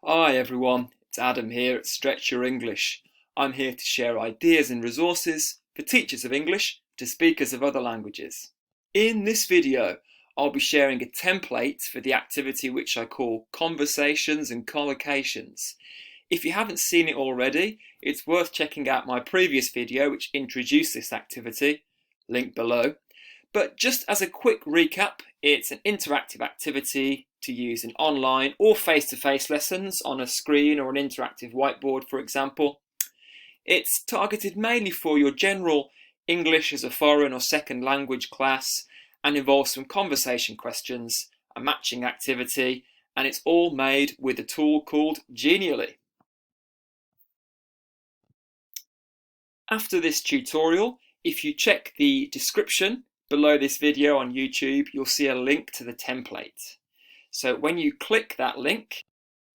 Hi everyone, it's Adam here at Stretch Your English. I'm here to share ideas and resources for teachers of English to speakers of other languages. In this video, I'll be sharing a template for the activity which I call Conversations and Collocations. If you haven't seen it already, it's worth checking out my previous video which introduced this activity, link below. But just as a quick recap, it's an interactive activity to use in online or face-to-face lessons on a screen or an interactive whiteboard, for example. It's targeted mainly for your general English as a foreign or second language class and involves some conversation questions, a matching activity, and it's all made with a tool called Genially. After this tutorial, if you check the description below this video on YouTube, you'll see a link to the template. So when you click that link,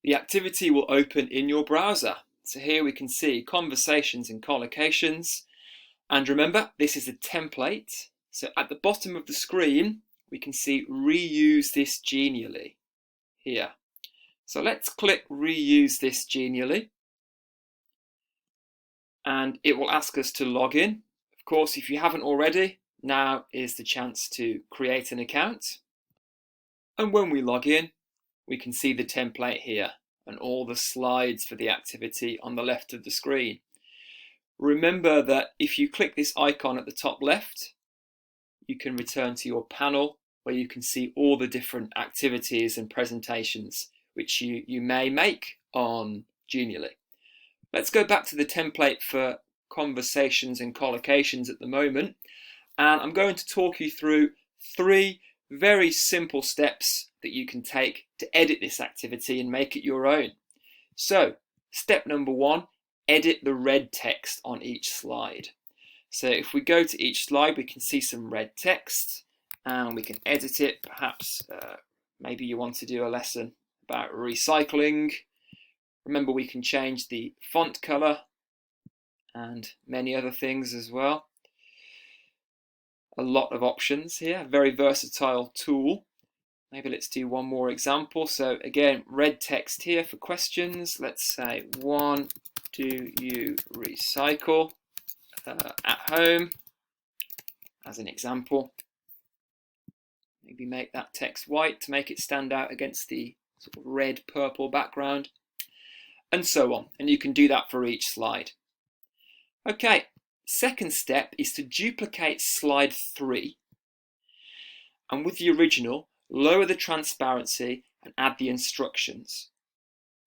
the activity will open in your browser. So here we can see Conversations and Collocations. And remember, this is a template. So at the bottom of the screen, we can see Reuse this genially here. So let's click Reuse this genially. And it will ask us to log in. Of course, if you haven't already, now is the chance to create an account. And when we log in, we can see the template here and all the slides for the activity on the left of the screen. Remember that if you click this icon at the top left, you can return to your panel where you can see all the different activities and presentations which you may make on Genially. Let's go back to the template for Conversations and Collocations at the moment, and I'm going to talk you through 3 very simple steps that you can take to edit this activity and make it your own. So, step number 1, edit the red text on each slide. So if we go to each slide, we can see some red text and we can edit it. Perhaps maybe you want to do a lesson about recycling. Remember, we can change the font color and many other things as well. A lot of options here, very versatile tool. Maybe let's do one more example. So again, red text here for questions. Let's say, do you recycle at home, as an example. Maybe make that text white to make it stand out against the sort of red purple background, and so on. And you can do that for each slide. Okay, second step is to duplicate slide 3, and with the original, lower the transparency and add the instructions.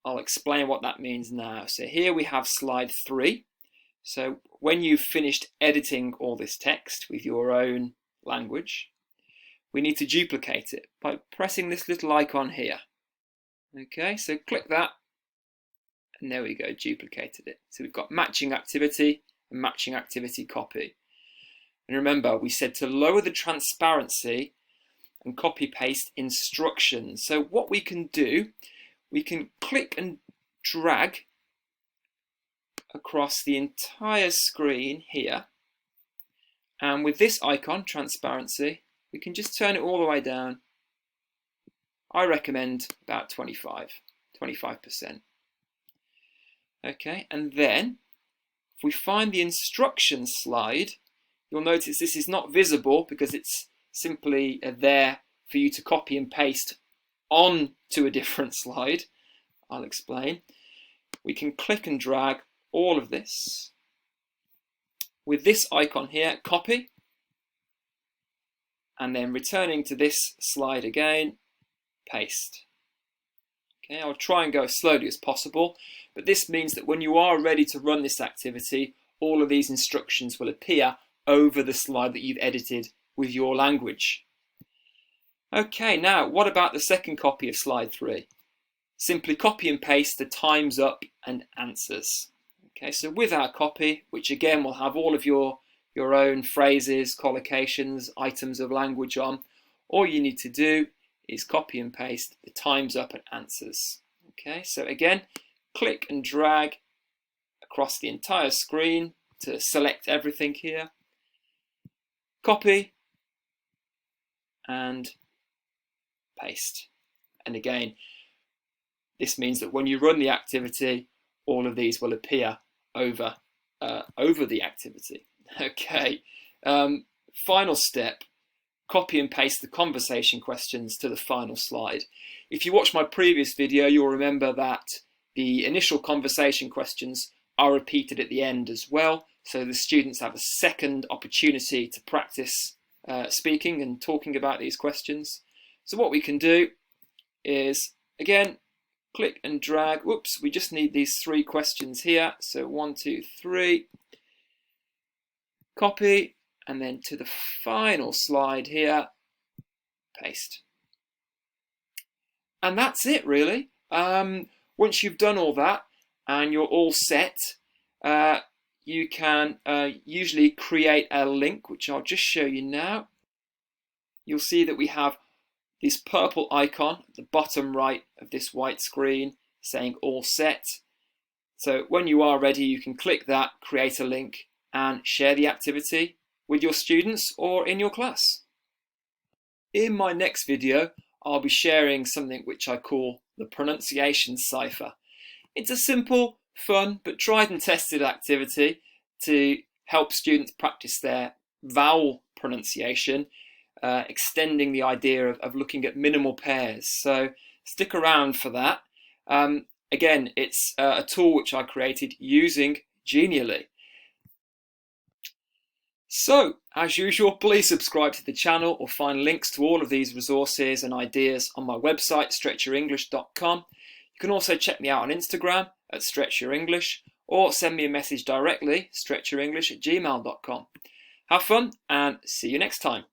I'll explain what that means now. So here we have slide 3. So when you've finished editing all this text with your own language, we need to duplicate it by pressing this little icon here. Okay, so click that, and there we go, duplicated it. So we've got matching activity and matching activity copy. And remember, we said to lower the transparency and copy paste instructions. So what we can do, we can click and drag across the entire screen here, and with this icon, transparency, we can just turn it all the way down. I recommend about 25%. Okay, and then if we find the instructions slide, you'll notice this is not visible because it's simply there for you to copy and paste on to a different slide. I'll explain. We can click and drag all of this with this icon here, copy, and then returning to this slide again, paste. Okay, I'll try and go as slowly as possible, but this means that when you are ready to run this activity, all of these instructions will appear over the slide that you've edited with your language. Okay, now what about the second copy of slide 3? Simply copy and paste the times up and answers. Okay, so with our copy, which again will have all of your own phrases, collocations, items of language on, all you need to do is copy and paste the times up and answers. Okay, so again, click and drag across the entire screen to select everything here. Copy and paste. And again, this means that when you run the activity, all of these will appear over the activity. Okay, final step, copy and paste the conversation questions to the final slide. If you watch my previous video, you'll remember that the initial conversation questions are repeated at the end as well, so the students have a second opportunity to practice speaking and talking about these questions. So what we can do is, again, click and drag. Whoops, we just need these 3 questions here. So 1, 2, 3. Copy, and then to the final slide here, paste. And that's it, really. Once you've done all that and you're all set, you can usually create a link, which I'll just show you now. You'll see that we have this purple icon at the bottom right of this white screen saying all set. So when you are ready, you can click that, create a link, and share the activity with your students or in your class. In my next video, I'll be sharing something which I call the pronunciation cipher. It's a simple, fun, but tried and tested activity to help students practice their vowel pronunciation, extending the idea of looking at minimal pairs. So stick around for that. Again, it's a tool which I created using Genially. So, as usual, please subscribe to the channel or find links to all of these resources and ideas on my website, stretchyourenglish.com. You can also check me out on Instagram at stretchyourenglish, or send me a message directly, stretchyourenglish@gmail.com. Have fun and see you next time.